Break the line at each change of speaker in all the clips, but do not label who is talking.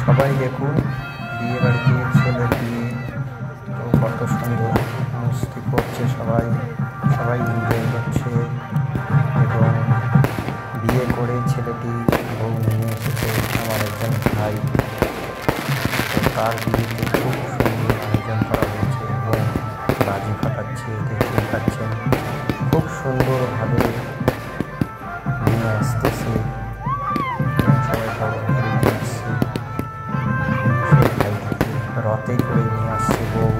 সবাই দেখুন বিয়ে বাড়িতে ছেলের বিয়ে, তো কত সুন্দর মস্তি করছে সবাই, সবাই এনজয় করছে। এবং বিয়ে করে ছেলেটি বউ নিয়ে এসেছে আমার একজন ভাই, তো তার বিয়েতে খুব সুন্দর আয়োজন করা হয়েছে এবং বাজি ফাটাচ্ছে, দেখতে পাচ্ছেন খুব সুন্দরভাবে নিয়ে আসতেছে। সবাই খবর করে নিয়ে আসছে, সেই ভাই থেকে রথে করে নিয়ে আসছে বউ,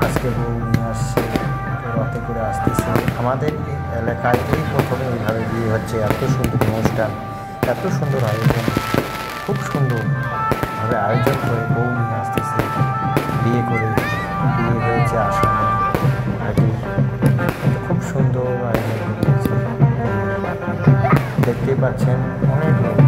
আজকে বউ নিয়ে আসছে, রথে করে আসতেছে। আমাদের এই এলাকায় এই প্রথমে এইভাবে বিয়ে হচ্ছে, এত সুন্দর অনুষ্ঠান, এত সুন্দর আয়োজন, খুব সুন্দরভাবে আয়োজন করে বউ নিয়ে আসতেছে বিয়ে করে। বিয়ে হয়েছে আসামে আগে, খুব সুন্দর আয়োজন হয়েছে, দেখতেই পাচ্ছেন অনেক লোক।